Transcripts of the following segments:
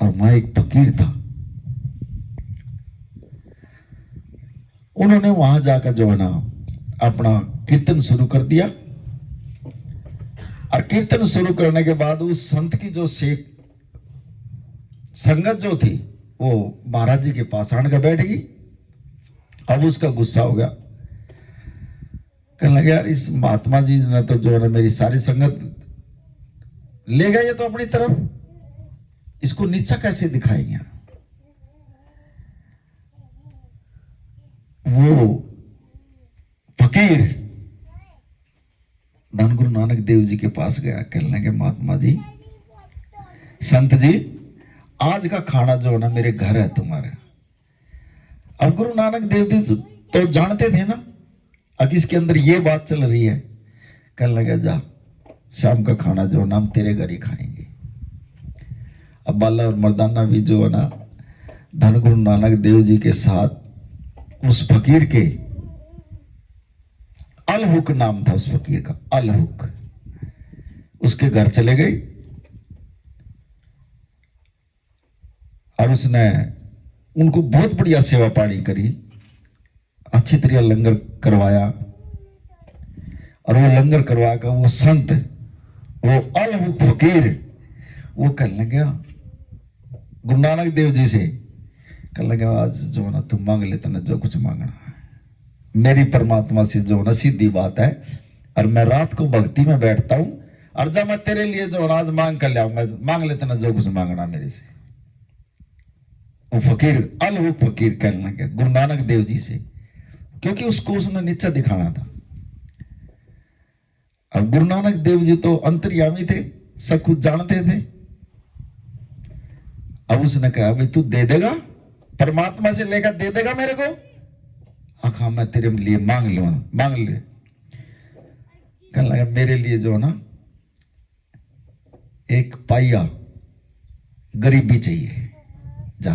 और वहां एक फकीर था। उन्होंने वहां जाकर जो है ना अपना कीर्तन शुरू कर दिया। और कीर्तन शुरू करने के बाद उस संत की जो शेख संगत जो थी वो महाराज जी के पास आने का बैठ गई। अब उसका गुस्सा हो गया, कहने लगे यार इस महात्मा जी ने तो जो है ना मेरी सारी संगत ले गए तो अपनी तरफ, इसको नीचा कैसे दिखाएंगे। वो फकीर धन गुरु नानक देव जी के पास गया, कहने लगे महात्मा जी, संत जी, आज का खाना जो है ना मेरे घर है तुम्हारे। अब गुरु नानक देव जी तो जानते थे ना अब इसके अंदर ये बात चल रही है। कहने लगे जा शाम का खाना जो है ना हम तेरे घर ही खाएंगे। अब बाला और मर्दाना भी जो है ना धन गुरु नानक देव जी के साथ उस फकीर के, अलहुक नाम था उस फकीर का, अलहुक, उसके घर चले गए। और उसने उनको बहुत बढ़िया सेवा पानी करी, अच्छी तरह लंगर करवाया। और वो लंगर करवा कर वो संत, वो अलहुक फकीर, वो कहने लगा गुरु नानक देव जी से, कहने लगे आज जो है ना तुम मांग लेते ना जो कुछ मांगना है, मेरी परमात्मा से जो ना सीधी बात है। और मैं रात को भक्ति में बैठता हूं और जब मैं तेरे लिए जो आज मांग कर लाऊंगा, मांग लेते ना जो कुछ मांगना मेरे से। वो फकीर, अलहुक फकीर कहने लगे गुरु नानक देव जी से, क्योंकि उसको उसने नीचा दिखाना था। अब गुरु नानक देव जी तो अंतर्यामी थे, सब कुछ जानते थे। अब उसने कहा भाई तू दे देगा, परमात्मा से लेकर दे देगा मेरे को। हाँ मैं तेरे लिए मांग लूंगा, मांग ले। कहने लगा मेरे लिए जो है ना एक पाइया गरीबी चाहिए, जा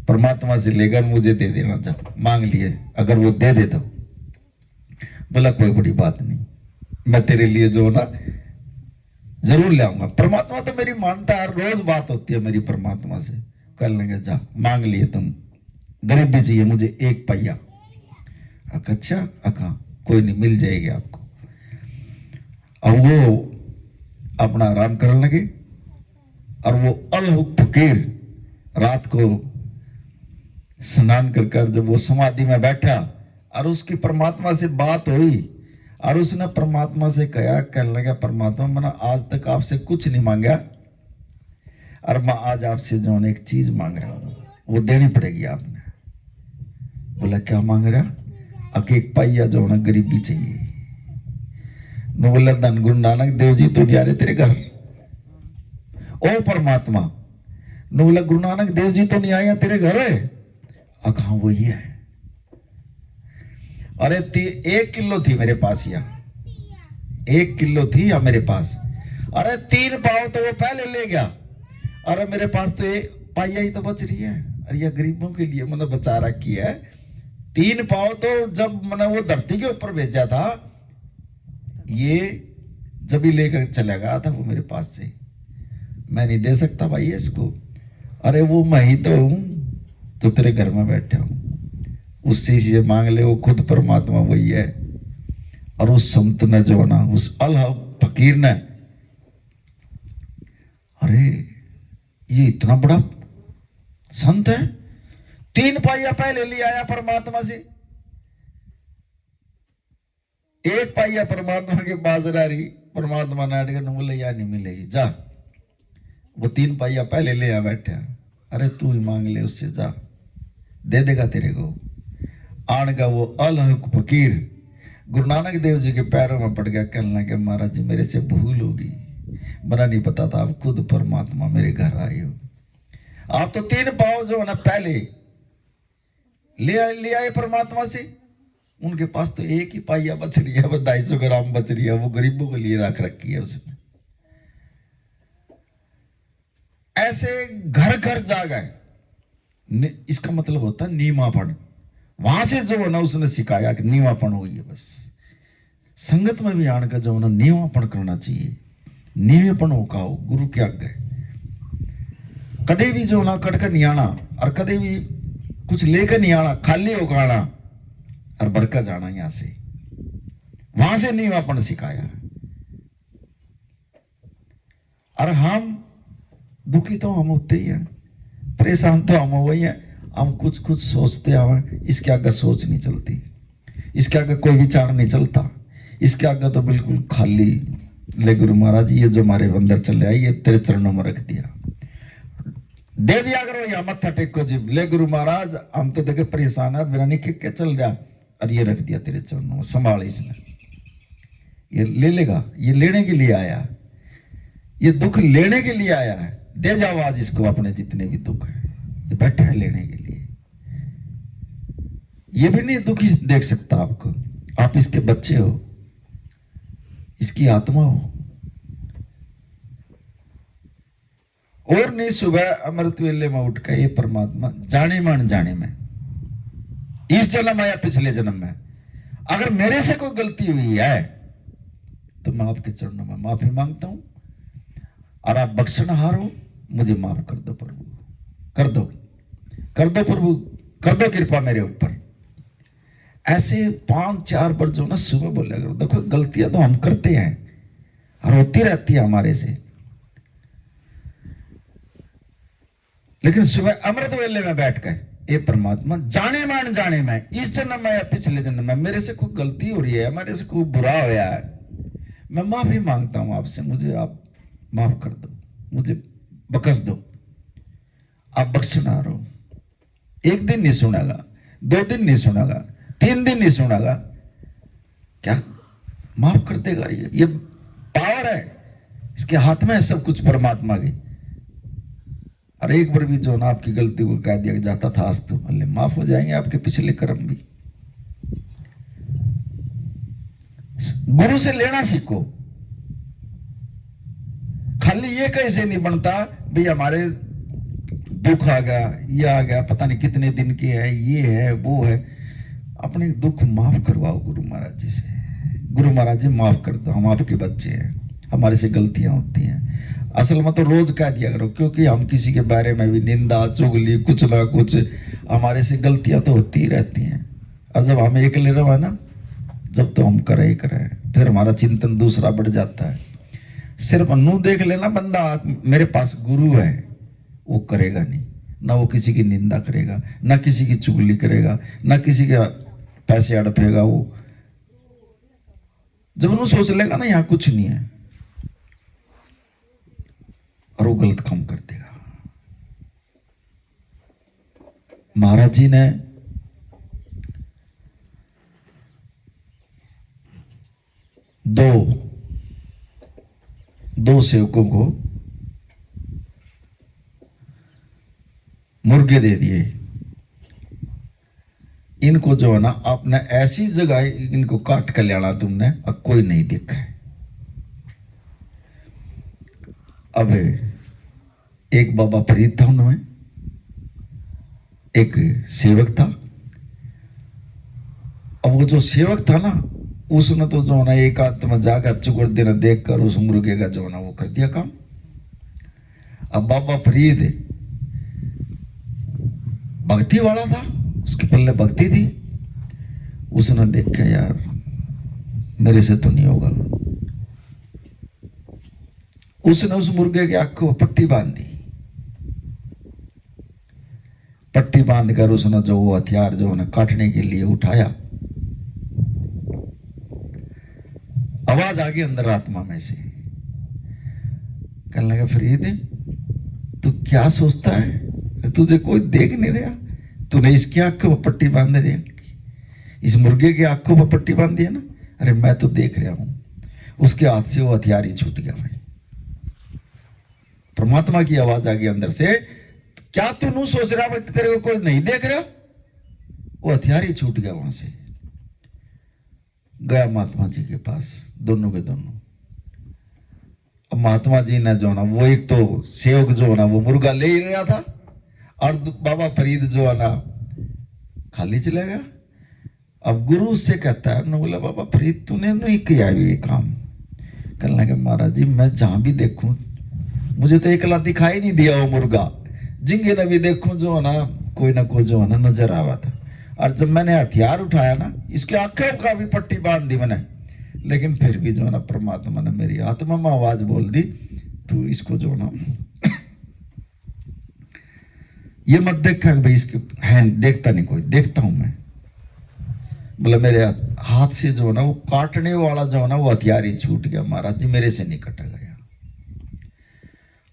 परमात्मा से लेकर मुझे दे देना, जा मांग लिए, अगर वो दे दे तो। बोला कोई बड़ी बात नहीं, मैं तेरे लिए जो है ना जरूर ले आऊंगा। परमात्मा तो मेरी मानता है, रोज बात होती है मेरी परमात्मा से। कर लेंगे, जा मांग लिए तुम, गरीबी चाहिए मुझे एक पहिया। अच्छा अखा कोई नहीं, मिल जाएगी आपको। अब वो अपना आराम करने लगे। और वो अलहुक फकीर रात को स्नान कर जब वो समाधि में बैठा और उसकी परमात्मा से बात हुई और उसने परमात्मा से कहा, कहने लगा परमात्मा मैंने आज तक आपसे कुछ नहीं मांगा और मैं आज आपसे जो एक चीज मांग रहा हूं, वो देनी पड़ेगी आपने। बोला क्या मांग रहा? अके एक पाइया जो ना गरीबी चाहिए। नो बोला धन गुरु नानक देव जी तो नहीं आ रहे तेरे घर? ओ परमात्मा। नो बोला गुरु नानक देव जी तो नहीं आया तेरे घर है? अखा वही है। अरे 1 किलो थी मेरे पास, या 1 किलो थी या मेरे पास। अरे 3 पाव तो वो पहले ले गया। अरे मेरे पास तो एक पाइया ही तो बच रही है। अरे यह गरीबों के लिए मैंने बचा रखी है। 3 पाव तो जब मैंने वो धरती के ऊपर भेजा था, ये जब ही लेकर चला गया था वो मेरे पास से। मैं नहीं दे सकता भाई इसको। अरे वो मैं ही तो हूं तो तेरे घर में बैठा हूं, उससे ये मांग ले, वो खुद परमात्मा वही है। और उस संत ने जो है ना, उस अलहुक फकीर ने, अरे ये इतना बड़ा संत है, 3 पाइया पहले ले आया परमात्मा से, 1 पाइया परमात्मा के पास रह रही। परमात्मा ने बोले या नहीं मिलेगी, जा वो 3 पाइया पहले ले आ बैठा। अरे तू ही मांग ले उससे, जा दे देगा तेरे को। आन का वो अलहुक फकीर गुरु नानक देव जी के पैरों में पड़ गया, कहने लगे महाराज जी मेरे से भूल होगी, मना नहीं पता था आप खुद परमात्मा मेरे घर आए हो। आप तो 3 पाव जो है ना पहले ले आए परमात्मा से, उनके पास तो 1 ही पाइया बच रही है, वो 250 ग्राम बच रही है, वो गरीबों के लिए रख रखी है उसने। ऐसे घर घर जा गए। इसका मतलब होता है नीमापन। वहां से जो है ना उसने सिखाया कि नीवापन हुई है। बस संगत में भी आने का जो है ना नीवापन करना चाहिए, नीवेपन हो का हो गुरु के आगे। कदे भी जो ना कटकर नहीं आना और कदे भी कुछ लेकर नहीं आना, खाली होकर आना और बरका जाना यहां से, वहां से नहीं अपन सिखाया। और हम दुखी तो हम होते ही हैं, परेशान तो हम हो ही हैं, हम कुछ कुछ सोचते आवे, इसके आगे सोच नहीं चलती, इसके आगे कोई विचार नहीं चलता, इसके आगे तो बिल्कुल खाली। ले गुरु महाराज ये जो हमारे अंदर चले आई, ये तेरे चरणों में रख दिया, दे दिया करो, या मत्था टेको जी। ले गुरु महाराज हम तो देखे परेशान है, मेरा नहीं के चल रहा, और ये रख दिया तेरे चरणों में, संभाल इसने, ये ले लेगा, ये लेने के लिए आया, ये दुख लेने के लिए आया है, दे जाओ आज इसको अपने जितने भी दुख है, ये बैठा है लेने के लिए। ये भी नहीं दुखी देख सकता आपको, आप इसके बच्चे हो, इसकी आत्मा हो। और नहीं सुबह अमृत वेले में उठ के ये परमात्मा जाने में अनजाने में, इस जन्म में या पिछले जन्म में, अगर मेरे से कोई गलती हुई है तो मैं आपके चरणों में माफी मांगता हूं, और आप बख्शनहार हो, मुझे माफ कर दो प्रभु, कर दो, कर दो प्रभु, कर दो कृपा मेरे ऊपर। ऐसे 5-4 बार जो ना सुबह बोला करो। देखो गलतियां तो हम करते हैं और होती रहती है हमारे से, लेकिन सुबह अमृत वेले में बैठ कर ये परमात्मा जाने में अनजाने में, इस जन्म में या पिछले जन्म में मेरे से कोई गलती हो रही है, मेरे से कोई बुरा होया है, मैं माफी मांगता हूं आपसे, मुझे आप माफ कर दो, मुझे बख्श दो। आप बख्शनहार हो। एक दिन नहीं सुनेगा, 2 दिन नहीं सुनेगा, 3 दिन नहीं सुनेगा, क्या माफ कर देगा। ये पावर है, इसके हाथ में है सब कुछ परमात्मा की। और एक बार भी जो ना आपकी गलती को कह दिया जाता था आज तो अल्ले माफ हो जाएंगे आपके पिछले कर्म भी। गुरु से लेना सीखो। खाली ये कैसे नहीं बनता भाई हमारे दुख आ गया, ये आ गया, पता नहीं कितने दिन की है, ये है वो है, अपने दुख माफ करवाओ गुरु महाराज जी से। गुरु महाराज जी माफ कर दो, हम आपके बच्चे हैं, हमारे से गलतियां होती हैं। असल में तो रोज कह दिया करो, क्योंकि हम किसी के बारे में भी निंदा चुगली कुछ ना कुछ, हमारे से गलतियां तो होती ही रहती हैं। और जब हम एक ले रहे हैं ना, जब तो हम करे ही करें, फिर हमारा चिंतन दूसरा बढ़ जाता है। सिर्फ नू देख लेना बंदा मेरे पास गुरु है, वो करेगा नहीं, ना वो किसी की निंदा करेगा, ना किसी की चुगली करेगा, ना किसी के पैसे अड़पेगा। वो जब उन्होंने सोच लेगा ना यहाँ कुछ नहीं है, और वो गलत काम कर देगा। महाराज जी ने दो सेवकों को मुर्गे दे दिए। इनको जो है ना आपने ऐसी जगह इनको काट कर लाना तुमने, अब कोई नहीं देखा है। अब एक बाबा फरीद था, उनमें एक सेवक था। अब वो जो सेवक था ना, उसने तो जो ना एक आत्मा जाकर चुगड़ देना देखकर उस मुर्गे का जो ना वो कर दिया काम। अब बाबा फरीद भक्ति वाला था, उसके पल्ले भक्ति थी। उसने देखा यार मेरे से तो नहीं होगा, उसने उस मुर्गे की आंख को पट्टी बांध दी। पट्टी बांधकर उसने जो वो हथियार जो है काटने के लिए उठाया, आवाज आ गई अंदर आत्मा में से, कहने लगा फरीद तू क्या सोचता है, तुझे कोई देख नहीं रहा, तूने इसकी आंखों पर पट्टी बांध दी, इस मुर्गे की आंखों पर पट्टी बांध दी है ना। अरे मैं तो देख रहा हूं। उसके हाथ से वो हथियार ही छूट गया भाई। परमात्मा की आवाज आ गई अंदर से, क्या तू नू सोच रहा है तेरे को कोई नहीं देख रहा। वो हथियार ही छूट गया। वहां से गया महात्मा जी के पास, दोनों के दोनों। अब महात्मा जी ने जो ना वो एक तो सेवक जो ना वो मुर्गा ले ही रहा था, और बाबा फरीद जो है ना खाली चला गया। अब गुरु उससे कहता है ना, बोला बाबा फरीद तूने नहीं किया ये काम। कहने लगे महाराज जी मैं जहां भी देखूं मुझे तो एकला दिखाई नहीं दिया वो मुर्गा, जिंगे ने भी देखो जो है ना कोई जो है ना नजर आ रहा था। और जब मैंने हथियार उठाया ना, इसके आंखें का भी पट्टी बांध दी मैंने, लेकिन फिर भी जो है ना परमात्मा ने मेरी आत्मा में आवाज बोल दी, तू इसको जो ना ये मत देखा भाई इसके है, देखता नहीं कोई, देखता हूं मैं। मतलब मेरे हाथ से जो है ना वो काटने वाला जो है ना वो हथियार ही छूट गया महाराज जी, मेरे से नहीं कटा गया।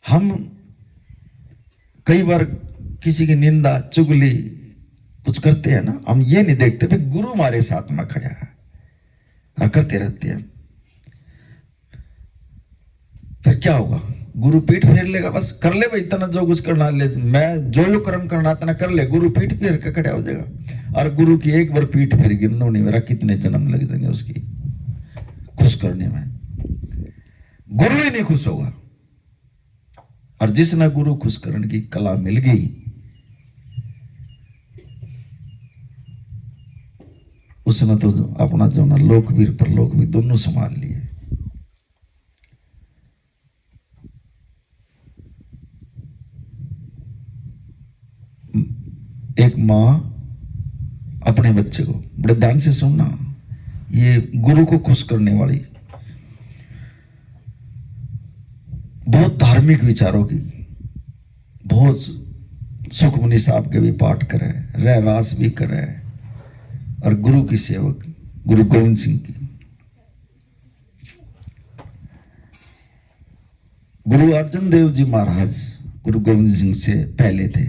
हम कई बार किसी की निंदा चुगली कुछ करते हैं ना, हम ये नहीं देखते भाई गुरु हमारे साथ में खड़ा है, और करते रहते हैं। फिर क्या होगा, गुरु पीठ फेर लेगा, बस कर ले भाई इतना जो कुछ करना ले, मैं जो कर्म करना इतना कर ले, गुरु पीठ फेर के खड़ा हो जाएगा। और गुरु की एक बार पीठ फेर गिरनो नहीं मेरा, कितने जन्म लग जाएंगे उसकी खुश करने में, गुरु ही नहीं खुश होगा। और जिसने गुरु खुश करने की कला मिल गई, उसने तो अपना जो ना लोकवीर पर लोक भी दोनों संभाल लिए। एक मां अपने बच्चे को, बड़े ध्यान से सुनना, ये गुरु को खुश करने वाली, बहुत धार्मिक विचारों की, बहुत सुखमनी साहब के भी पाठ करे, रह रास भी करे, और गुरु की सेवक गुरु गोविंद सिंह की, गुरु अर्जन देव जी महाराज गुरु गोविंद सिंह से पहले थे।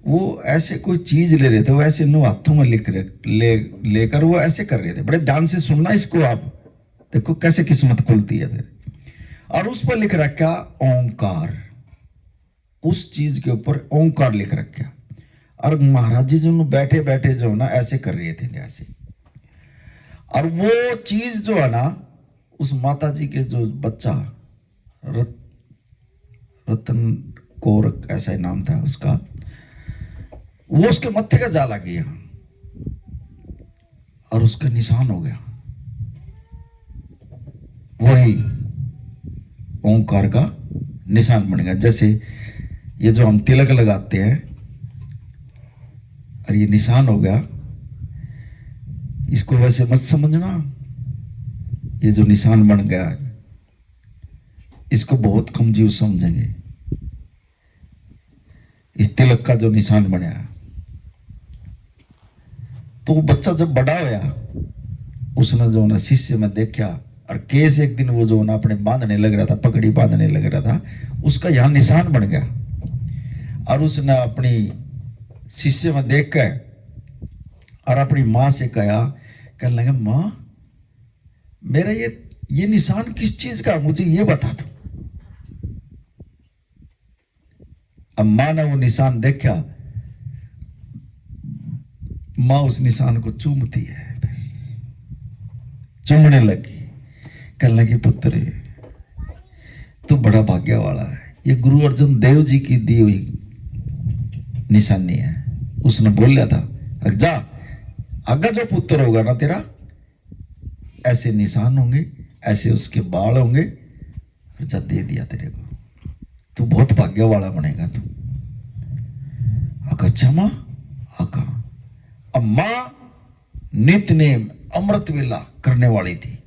वो ऐसे कोई चीज ले रहे थे, वो ऐसे नो हाथों में लेकर वो ऐसे कर रहे थे। बड़े ध्यान से सुनना इसको, आप देखो कैसे किस्मत खुलती है फिर। और उस पर लिख रखा ओंकार, उस चीज के ऊपर ओंकार लिख रखा। और महाराज जी जो बैठे बैठे जो ना ऐसे कर रहे थे ऐसे, और वो चीज जो है ना उस माता जी के जो बच्चा रतन कौर ऐसा ही नाम था उसका, वो उसके मत्थे का जा लग गया और उसका निशान हो गया, वही ओंकार का निशान बन गया। जैसे ये जो हम तिलक लगाते हैं और ये निशान हो गया, इसको वैसे मत समझना, ये जो निशान बन गया इसको बहुत कम जीव समझेंगे। इस तिलक का जो निशान बना, तो वो बच्चा जब बड़ा होया, उसने जो ना शिष्य में देखा, और केस एक दिन वो जो ना अपने बांधने लग रहा था, पगड़ी बांधने लग रहा था, उसका यहां निशान बन गया। और उसने अपनी शिष्य में देख कर और अपनी मां से कहा, कहने लगा मां मेरा ये निशान किस चीज का, मुझे ये बता दो। अब मां ने वो निशान देखा, मां उस निशान को चूमती है, चूमने लगी, कहने लगी पुत्र तू बड़ा भाग्य वाला है, ये गुरु अर्जन देव जी की दी हुई निशानी है। उसने बोला था जा आगे जो पुत्र होगा ना तेरा, ऐसे निशान होंगे, ऐसे उसके बाल होंगे, और जा दे दिया तेरे को, तू बहुत भाग्य वाला बनेगा तू। अच्छा मां, आका। अब मां नित्य नेम अमृत वेला करने वाली थी,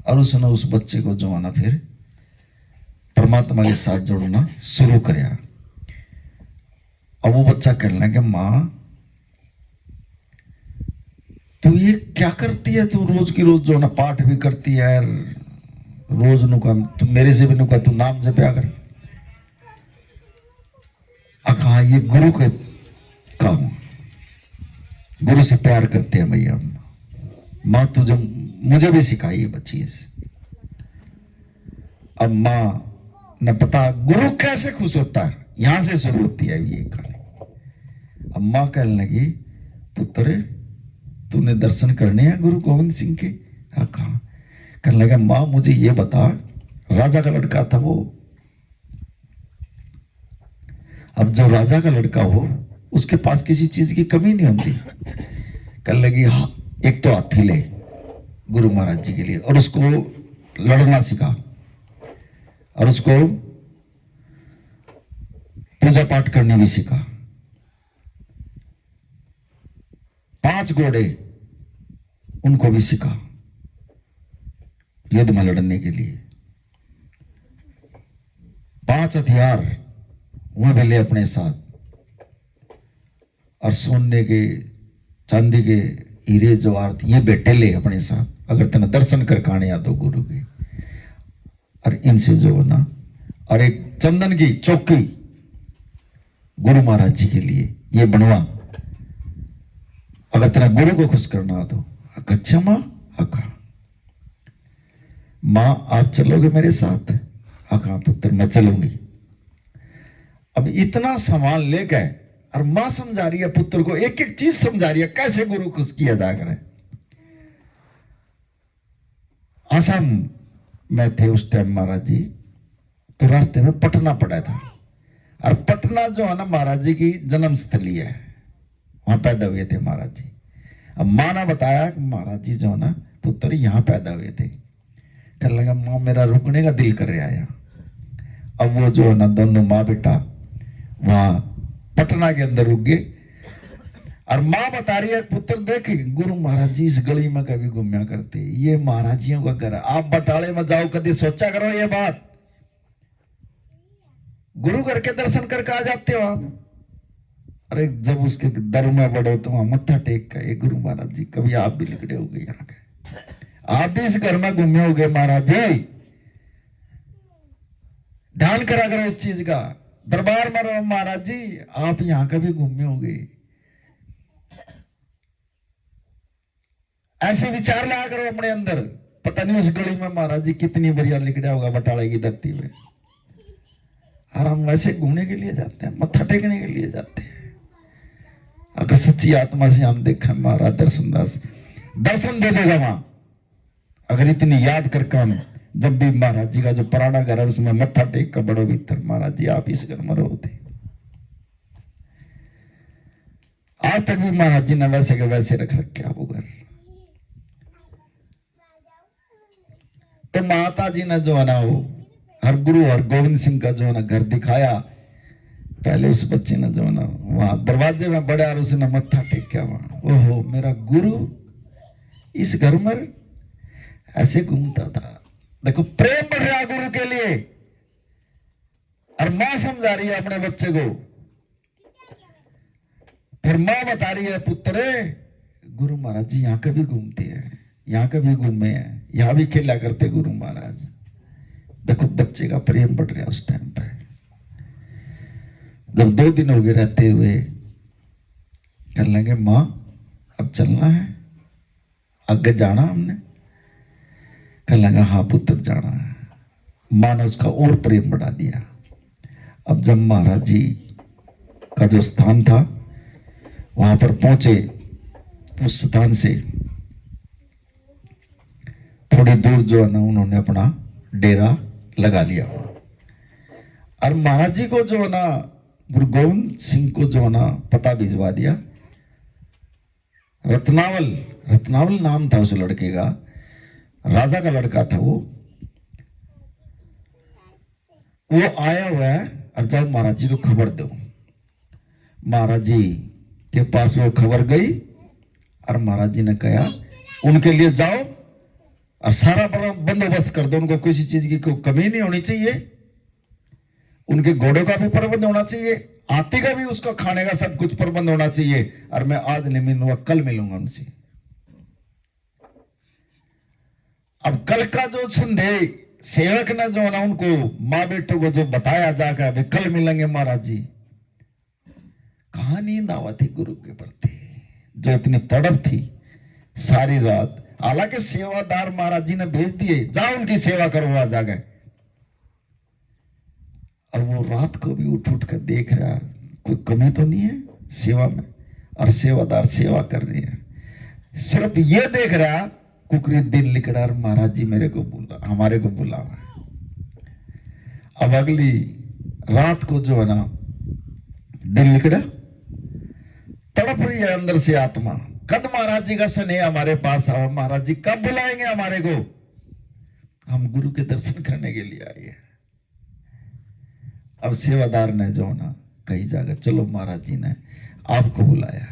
और उसने उस बच्चे को जो आना फिर परमात्मा के साथ जोड़ना शुरू कराया। अब वो बच्चा कहने लगा मां तू ये क्या करती है, तू रोज की रोज जो ना पाठ भी करती है, रोज नुका तू मेरे से भी नुका तू नाम जपया कर। कहा ये गुरु के काम, गुरु से प्यार करते हैं भैया। मां तुझे मुझे भी सिखाई है बच्ची से। अब मां ने पता गुरु कैसे खुश होता है, यहां से शुरू होती है ये कहानी। अब मां कहने लगी पुत्र तूने दर्शन करने हैं गुरु गोविंद सिंह के? हाँ कहा। कहने लगा मां मुझे ये बता, राजा का लड़का था वो, अब जो राजा का लड़का हो उसके पास किसी चीज की कमी नहीं होती। कहने लगी हाँ, एक तो हाथी ले गुरु महाराज जी के लिए, और उसको लड़ना सिखा, और उसको पूजा पाठ करनी भी सीखा। 5 घोड़े उनको भी सीखा युद्ध में लड़ने के लिए। 5 हथियार वह भी ले अपने साथ, और सोने के चांदी के हीरे जवाहरात ये बेटे ले अपने साथ, अगर तेना दर्शन कर काने या तो गुरु के। और इनसे जो है ना, और एक चंदन की चौकी गुरु महाराज जी के लिए ये बनवा, अगर तेरा गुरु को खुश करना हो तो। अच्छा माँ, आका माँ आप चलोगे मेरे साथ? आका पुत्र मैं चलूंगी। अब इतना सामान लेकर, और मां समझा रही है पुत्र को, एक एक चीज समझा रही है कैसे गुरु खुश किया जाकर है। आसाम में थे उस टाइम महाराज जी, तो रास्ते में पटना पड़ा था, और पटना जो है ना महाराज जी की जन्म स्थली है, वहां पैदा हुए थे महाराज जी। अब मां ने बताया कि महाराज जी जो है ना पुत्र यहां पैदा हुए थे। कहने लगा मां मेरा रुकने का दिल कर रहा है। अब वो जो है ना दोनों माँ बेटा वहां पटना के अंदर रुक गए, और मां बता रही है पुत्र देख गुरु महाराज जी इस गली में कभी घूमया करते, ये महाराजियों का घर है, आप बटाले में जाओ कभी सोचा करो ये बात, गुरु घर के दर्शन करके आ जाते हो आप। अरे जब उसके दर में बढ़ो तो वहां मत्था टेक का, ये गुरु महाराज जी कभी आप भी लिखड़े हो गए यहाँ के, आप भी इस घर में घूमे हो गए महाराज जी, ध्यान करा करो इस चीज का। दरबार में रहो महाराज जी, आप यहां कभी घूमे हो गए, ऐसे विचार लाया करो अपने अंदर। पता नहीं उस गली में महाराज जी कितनी बढ़िया लिखड़ा होगा बटाले की धरती में, और हम वैसे घूमने के लिए जाते हैं, मत्था टेकने के लिए जाते हैं। अगर सच्ची आत्मा से हम देखें महाराज दर्शन दे देगा वहां, अगर इतनी याद करके हम जब भी महाराज जी का जो पुराना घर है उसमें मत्था टेक का बड़ो भीतर, महाराज जी आप इस घर में रहोते। आज तक भी महाराज जी ने वैसे के वैसे रख रखे वो घर। तो माता जी ने जो है ना वो हर गुरु और गोविंद सिंह का जो है ना घर दिखाया। पहले उस बच्चे ने जो है ना वहां दरवाजे में बड़ा और उसने मत्था टेका वहां, ओहो मेरा गुरु इस घर में ऐसे घूमता था। देखो प्रेम बढ़ रहा गुरु के लिए, और मां समझा रही है अपने बच्चे को, फिर मां बता रही है पुत्र गुरु महाराज जी यहाँ कभी घूमते हैं, यहाँ कभी घूमे हैं, यहाँ भी खेला करते गुरु महाराज। देखो बच्चे का प्रेम बढ़ रहा उस टाइम पे। जब 2 दिन हो गए रहते हुए, कहने लगे मां अब चलना है, आगे जाना हमने। कहने लगा हाँ पुत्र जाना है। मां ने उसका और प्रेम बढ़ा दिया। अब जब महाराज जी का जो स्थान था वहां पर पहुंचे, उस स्थान से थोड़ी दूर जो है ना उन्होंने अपना डेरा लगा लिया। और महाराज जी को जो है ना गुरु गोविंद सिंह को जो है ना पता भिजवा दिया। रत्नावल नाम था उस लड़के का, राजा का लड़का था वो आया हुआ है, और जाओ महाराज जी को खबर दो। महाराज जी के पास वो खबर गई, और महाराज जी ने कहा उनके लिए जाओ और सारा बंदोबस्त कर दो, उनको किसी चीज की कोई कमी नहीं होनी चाहिए, उनके घोड़ों का भी प्रबंध होना चाहिए, हाथी का भी उसका खाने का सब कुछ प्रबंध होना चाहिए। और मैं आज नहीं मिलूंगा, कल मिलूंगा उनसे। अब कल का जो संदेह सेवक ने जो ना उनको माँ बेटों को जो बताया जाकर अभी कल मिलेंगे महाराज जी, कहां नींद आवा थी गुरु के प्रति, जो इतनी तड़प थी सारी रात। हालांकि सेवादार महाराज जी ने भेज दिए, जाओ उनकी सेवा करो वहां जाकर। और वो रात को भी उठ उठ कर देख रहा, कोई कमी तो नहीं है सेवा में, और सेवादार सेवा कर रहे हैं। सिर्फ ये देख रहा कुकरी दिन लिखड़ा, और महाराज जी मेरे को बोला, हमारे को बुलावा। अब अगली रात को जो है ना दिन लिखड़ा, तड़प रही है अंदर से आत्मा, कद महाराज जी का स्नेह हमारे पास आओ, महाराज जी कब बुलाएंगे हमारे को, हम गुरु के दर्शन करने के लिए आए हैं। अब सेवादार ने जो ना कही जाएगा चलो महाराज जी ने आपको बुलाया।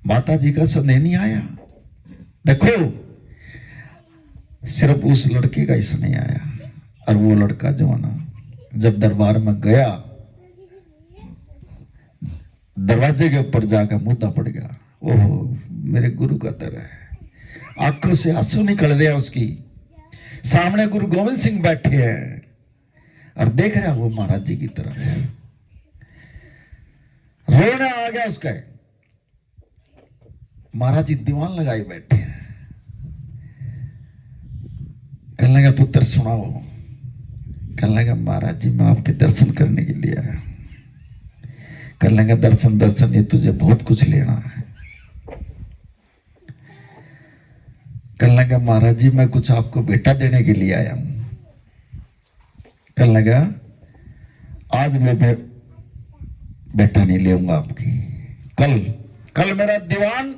माता जी का संदेह नहीं आया। देखो सिर्फ उस लड़के का ही स्नेह आया, और वो लड़का जो है ना जब दरबार में गया, दरवाजे के ऊपर जाकर मुद्दा पड़ गया। ओहो मेरे गुरु का तरह है, आंखों से आंसू निकल रहे हैं उसकी। सामने गुरु गोविंद सिंह बैठे हैं और देख रहा वो महाराज जी की तरफ। रोना आ गया उसका। महाराज जी दीवान लगाए बैठे हैं। कहने लगा पुत्र सुनाओ। कहने लगा महाराज जी मैं आपके दर्शन करने के लिए आया। कहने लगा दर्शन दर्शन ये तुझे बहुत कुछ लेना है। कहने लगा महाराज जी मैं कुछ आपको बेटा देने के लिए आया हूं। कहने लगा आज मैं बेटा नहीं लेऊंगा आपकी, कल मेरा दीवान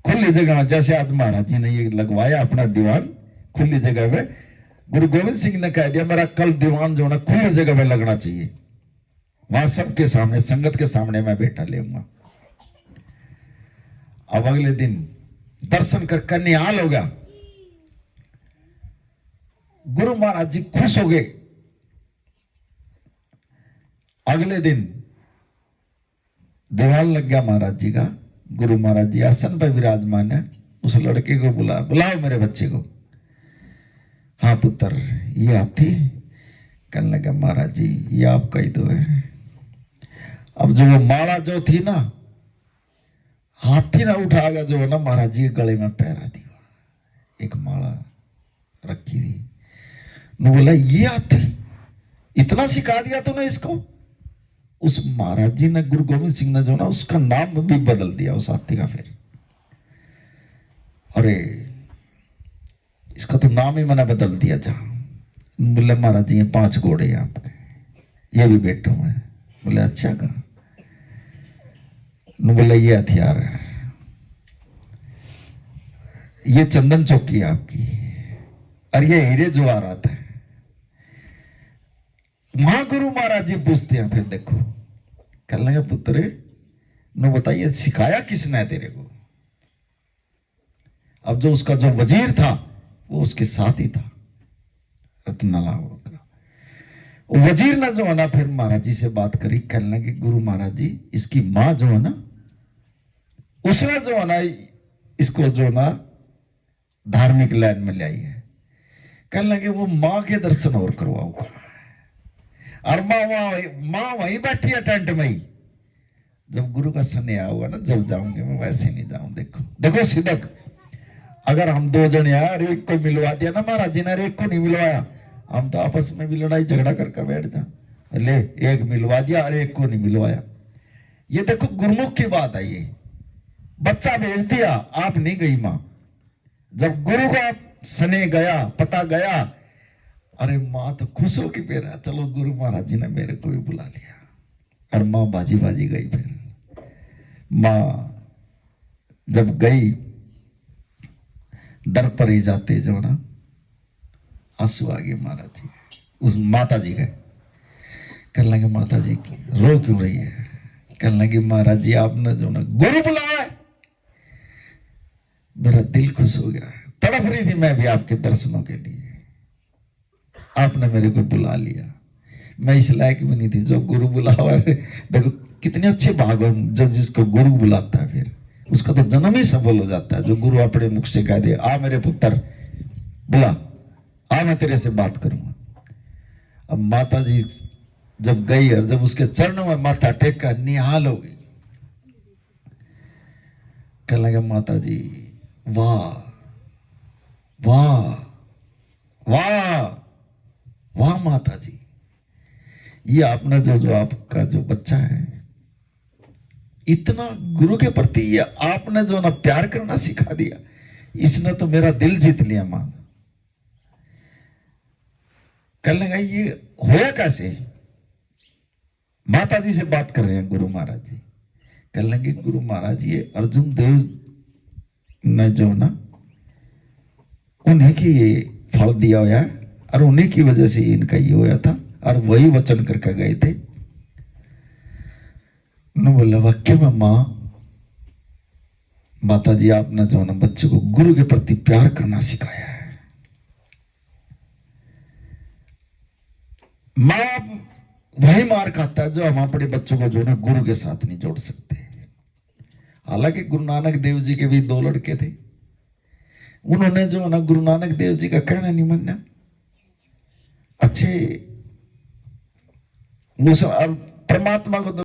खुली जगह में, जैसे आज महाराज जी ने ये लगवाया अपना दीवान खुली जगह में, गुरु गोविंद सिंह ने कह दिया मेरा कल दीवान जो ना खुली जगह में लगना चाहिए, वहां सबके सामने संगत के सामने मैं बेटा लेऊंगा। अब अगले दिन दर्शन कर निहाल हो गया। गुरु महाराज जी खुश हो गए। अगले दिन दीवान लग गया महाराज जी का। गुरु महाराज जी आसन पर विराजमान है। उस लड़के को बुलाओ मेरे बच्चे को। हाँ पुत्र ये हाथी। कहने लगा महाराज जी ये आपका ही तो है। अब जो वो माला जो थी ना, हाथी ना उठा गया जो है ना महाराज जी के गले में पहरा दिया। एक माला रखी थी। ने बोला ये हाथी इतना सिखा दिया तूने इसको। उस महाराज जी ने गुरु गोविंद सिंह ने जो ना उसका नाम भी बदल दिया उस हाथी का। फिर अरे इसका तो नाम ही मैंने बदल दिया। जा बोले महाराज जी ये 5 घोड़े हैं आपके, ये भी बैठो मैं। बोले अच्छा कहा। बोले ये हथियार है, ये चंदन चौकी है आपकी, और ये हीरे जवाहरात है। वहां गुरु महाराज जी पूछते हैं फिर देखो। कहने लगे पुत्र नो बताइए सिखाया किसने है तेरे को। अब जो उसका जो वजीर था वो उसके साथ ही था, रत्नाला। वजीर ने जो है ना फिर महाराज जी से बात करी। कहने लगे गुरु महाराज जी इसकी माँ जो है ना उसने जो है ना इसको जो ना धार्मिक लाइन में ले आई है। कहने लगे वो माँ के दर्शन और करवाऊंगा। और माँ वहीं बैठी है टेंट में ही। जब गुरु का स्नेह होगा ना जब जाऊंगे मैं वैसे नहीं जाऊं। देखो सिदक अगर हम 2 जन यार एक को मिलवा दिया ना महाराज जी ने, एक को नहीं मिलवाया, हम तो आपस में भी लड़ाई झगड़ा करके बैठ जा। ले एक मिलवा दिया और एक को नहीं मिलवाया। ये देखो गुरुमुख की बात है। ये बच्चा भेज दिया आप नहीं गई मां। जब गुरु का स्नेह गया पता गया, अरे माँ तो खुश हो कि मेरा चलो गुरु महाराज जी ने मेरे को भी बुला लिया। और माँ बाजी बाजी गई। फिर माँ जब गई दर पर ही जाते जो ना आंसू आ गए महाराज जी उस माता जी के। कहने लगे माता जी रो क्यों रही है। कहने लगे महाराज जी आपने जो ना गुरु बुलाया, मेरा दिल खुश हो गया। तड़प रही थी मैं भी आपके दर्शनों के लिए, आपने मेरे को बुला लिया। मैं इस लायक भी नहीं थी जो गुरु बुलावा। देखो कितने अच्छे भाग हो जो जिसको गुरु बुलाता है फिर उसका तो जन्म ही सफल हो जाता है। जो गुरु अपने मुख से कह दे आ मेरे पुत्र बुला, आ मैं तेरे से बात करूंगा। अब माता जी जब गई और जब उसके चरणों में माथा टेक कर निहाल हो गई। कहने लगा माता जी वाह वाह वाह वाह माता जी, ये आपने जो आपका जो बच्चा है इतना गुरु के प्रति ये आपने जो ना प्यार करना सिखा दिया, इसने तो मेरा दिल जीत लिया मां। कहने लगा ये होया कैसे। माता जी से बात कर रहे हैं गुरु महाराज जी। कहने लगे गुरु महाराज ये अर्जुन देव ने जो ना उन्हीं की ये फल दिया हुआ है और उन्हीं की वजह से इनका ये होया था। और वही वचन करके गए थे। उन्होंने बोला वाक्य में माँ, माता जी आपने जो है ना बच्चे को गुरु के प्रति प्यार करना सिखाया है। माँ वही मार खाता है जो हम अपने बच्चों को जो है ना गुरु के साथ नहीं जोड़ सकते। हालांकि गुरु नानक देव जी के भी 2 लड़के थे, उन्होंने जो है ना गुरु नानक देव जी का कहना नहीं माना। अच्छे परमात्मा को